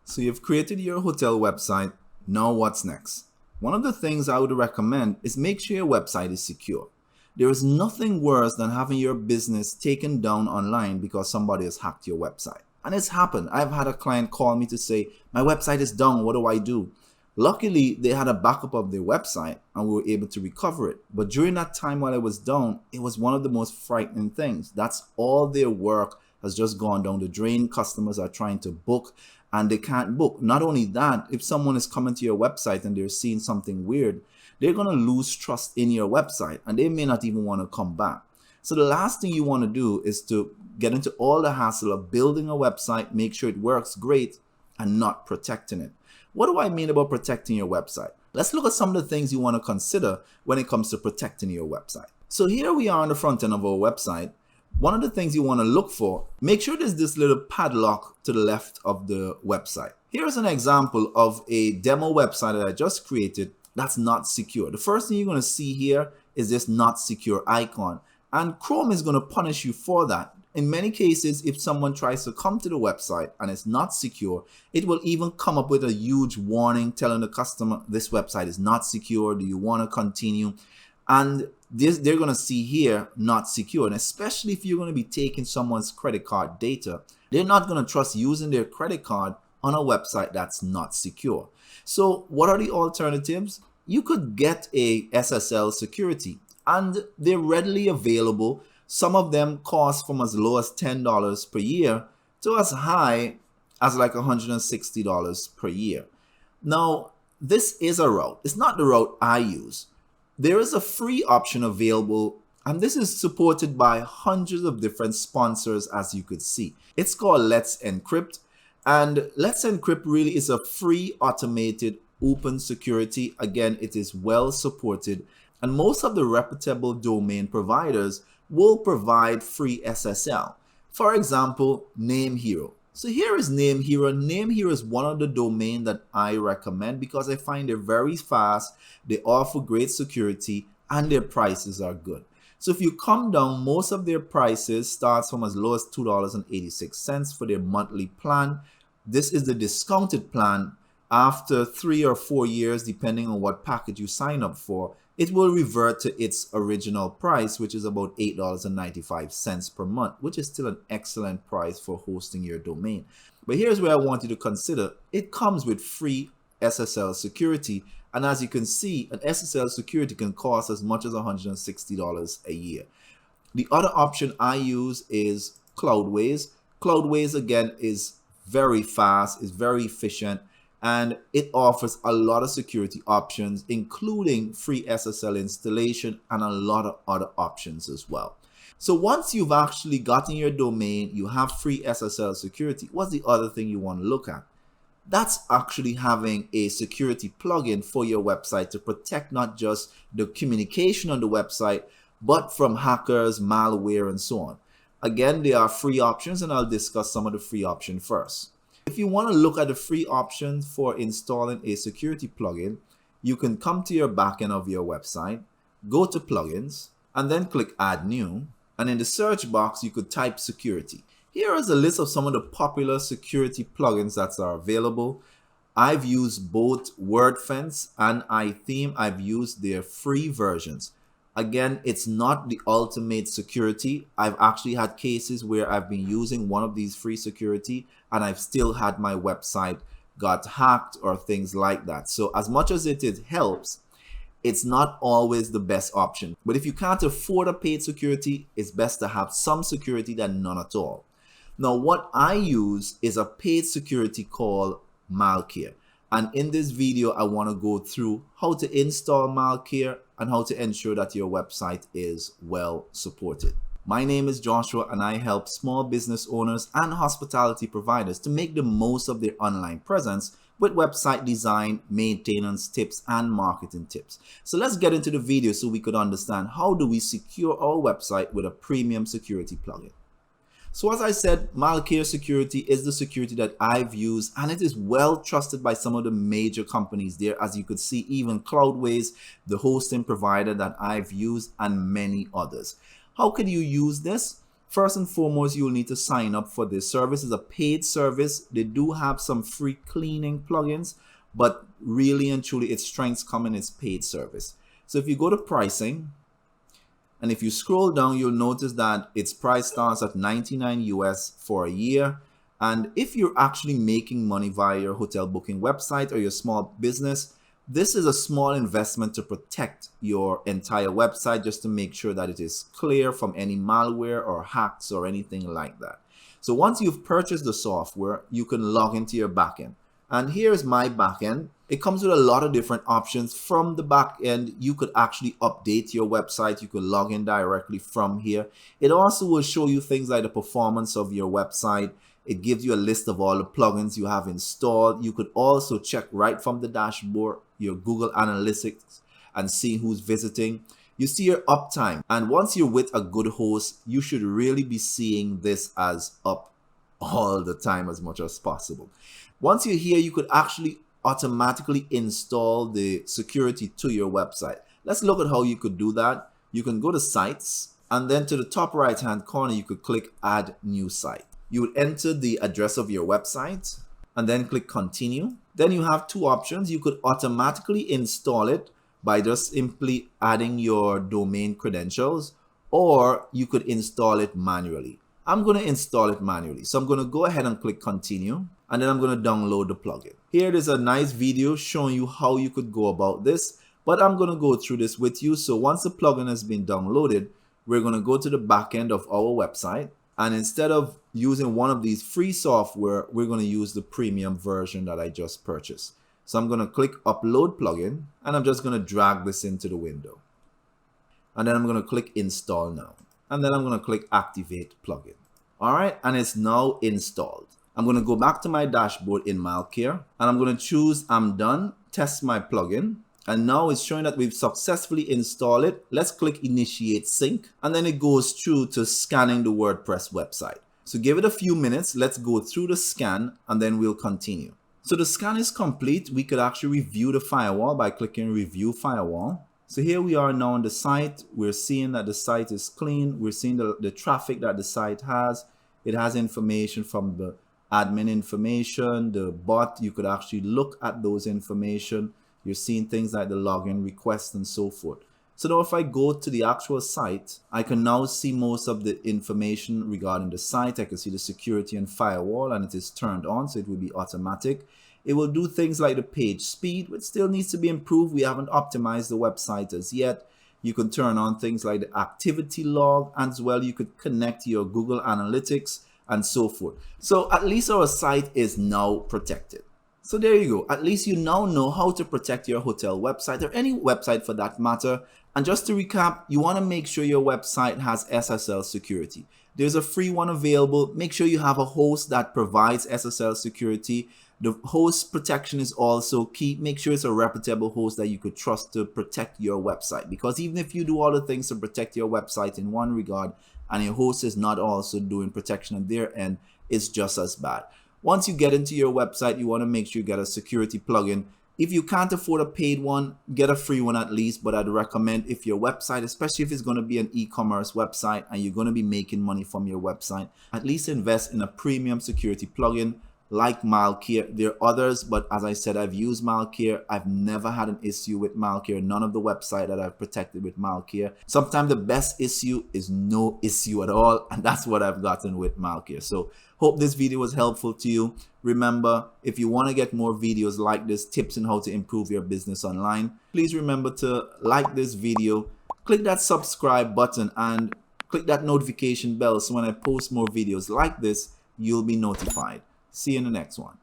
So you've created your hotel website. Now what's next? One of the things I would recommend is make sure your website is secure. There is nothing worse than having your business taken down online because somebody has hacked your website. And it's happened. I've had a client call me to say, my website is down, what do I do? Luckily, they had a backup of their website and we were able to recover it. But during that time while it was down, it was one of the most frightening things. That's all their work has just gone down the drain. Customers are trying to book and they can't book. Not only that, if someone is coming to your website and they're seeing something weird, they're going to lose trust in your website and they may not even want to come back. So the last thing you want to do is to get into all the hassle of building a website, make sure it works great, and not protecting it. What do I mean about protecting your website? Let's look at some of the things you want to consider when it comes to protecting your website. So here we are on the front end of our website. One of the things you want to look for, make sure there's this little padlock to the left of the website. Here's an example of a demo website that I just created that's not secure. The first thing you're going to see here is this not secure icon, and Chrome is going to punish you for that. In many cases, if someone tries to come to the website and it's not secure, it will even come up with a huge warning telling the customer this website is not secure. Do you want to continue? And they're going to see here not secure. And especially if you're going to be taking someone's credit card data, they're not going to trust using their credit card on a website that's not secure. So what are the alternatives? You could get a SSL security and they're readily available. Some of them cost from as low as $10 per year to as high as like $160 per year. Now, this is a route. It's not the route I use. There is a free option available, and this is supported by hundreds of different sponsors, as you could see. It's called Let's Encrypt, and Let's Encrypt really is a free automated open security. Again, it is well supported, and most of the reputable domain providers will provide free SSL. For example, NameHero. So here is NameHero. NameHero is one of the domains that I recommend because I find they're very fast, they offer great security, and their prices are good. So if you come down, most of their prices starts from as low as $2.86 for their monthly plan. This is the discounted plan. After 3 or 4 years, depending on what package you sign up for, it will revert to its original price, which is about $8.95 per month, which is still an excellent price for hosting your domain. But here's where I want you to consider. It comes with free SSL security. And as you can see, an SSL security can cost as much as $160 a year. The other option I use is Cloudways. Cloudways, again, is very fast, is very efficient, and it offers a lot of security options, including free SSL installation and a lot of other options as well. So once you've actually gotten your domain, you have free SSL security, what's the other thing you want to look at? That's actually having a security plugin for your website to protect not just the communication on the website, but from hackers, malware, and so on. Again, there are free options, and I'll discuss some of the free options first. If you want to look at the free options for installing a security plugin, you can come to your backend of your website, go to plugins, and then click add new. And in the search box, you could type security. Here is a list of some of the popular security plugins that are available. I've used both WordPress and iTheme. I've used their free versions. Again, it's not the ultimate security. I've actually had cases where I've been using one of these free security and I've still had my website got hacked or things like that. So as much as it helps, it's not always the best option. But if you can't afford a paid security, it's best to have some security than none at all. Now, what I use is a paid security called Malcare. And in this video, I want to go through how to install Malcare and how to ensure that your website is well supported. My name is Joshua and I help small business owners and hospitality providers to make the most of their online presence with website design, maintenance tips, and marketing tips. So let's get into the video so we could understand how do we secure our website with a premium security plugin. So as I said, Malcare Security is the security that I've used, and it is well trusted by some of the major companies there. As you could see, even Cloudways, the hosting provider that I've used, and many others. How can you use this? First and foremost, you will need to sign up for this service. It's a paid service. They do have some free cleaning plugins, but really and truly its strengths come in its paid service. So if you go to pricing, and if you scroll down, you'll notice that its price starts at $99 US for a year. And if you're actually making money via your hotel booking website or your small business, this is a small investment to protect your entire website, just to make sure that it is clear from any malware or hacks or anything like that. So once you've purchased the software, you can log into your backend. And here's my backend. It comes with a lot of different options. From the back end, you could actually update your website. You could log in directly from here. It also will show you things like the performance of your website. It gives you a list of all the plugins you have installed. You could also check right from the dashboard your Google Analytics and see who's visiting. You see your uptime. And once you're with a good host, you should really be seeing this as up all the time as much as possible. Once you're here, you could actually automatically install the security to your website. Let's look at how you could do that. You can go to sites, and then to the top right hand corner, you could click add new site. You would enter the address of your website and then click continue. Then you have two options. You could automatically install it by just simply adding your domain credentials, or you could install it manually. I'm going to install it manually. So I'm going to go ahead and click continue, and then I'm going to download the plugin. Here is a nice video showing you how you could go about this, but I'm going to go through this with you. So once the plugin has been downloaded, we're going to go to the back end of our website, and instead of using one of these free software, we're going to use the premium version that I just purchased. So I'm going to click upload plugin, and I'm just going to drag this into the window, and then I'm going to click install now. And then I'm going to click activate plugin. All right, and it's now installed. I'm going to go back to my dashboard in Malcare, and I'm going to choose I'm done, test my plugin. And now it's showing that we've successfully installed it. Let's click initiate sync, and then it goes through to scanning the WordPress website. So give it a few minutes. Let's go through the scan, and then we'll continue. So the scan is complete. We could actually review the firewall by clicking review firewall. So here we are now on the site. We're seeing that the site is clean. We're seeing the traffic that the site has. It has information from the admin information, the bot. You could actually look at those information. You're seeing things like the login requests and so forth. So now if I go to the actual site, I can now see most of the information regarding the site. I can see the security and firewall, and it is turned on, so it will be automatic. It will do things like the page speed, which still needs to be improved. We haven't optimized the website as yet. You can turn on things like the activity log, and as well you could connect your Google Analytics and so forth. So at least our site is now protected. So there you go. At least you now know how to protect your hotel website, or any website for that matter. And just to recap, you want to make sure your website has SSL security. There's a free one available. Make sure you have a host that provides SSL security. The host protection is also key. Make sure it's a reputable host that you could trust to protect your website, because even if you do all the things to protect your website in one regard and your host is not also doing protection on their end, it's just as bad. Once you get into your website, you want to make sure you get a security plugin. If you can't afford a paid one, get a free one at least. But I'd recommend, if your website, especially if it's going to be an e-commerce website and you're going to be making money from your website, at least invest in a premium security plugin like Malcare. There are others, but as I said, I've used Malcare. I've never had an issue with Malcare. None of the website that I've protected with Malcare. Sometimes the best issue is no issue at all, and that's what I've gotten with Malcare. So hope this video was helpful to you. Remember, if you want to get more videos like this, tips on how to improve your business online, please remember to like this video, click that subscribe button, and click that notification bell so when I post more videos like this, you'll be notified. See you in the next one.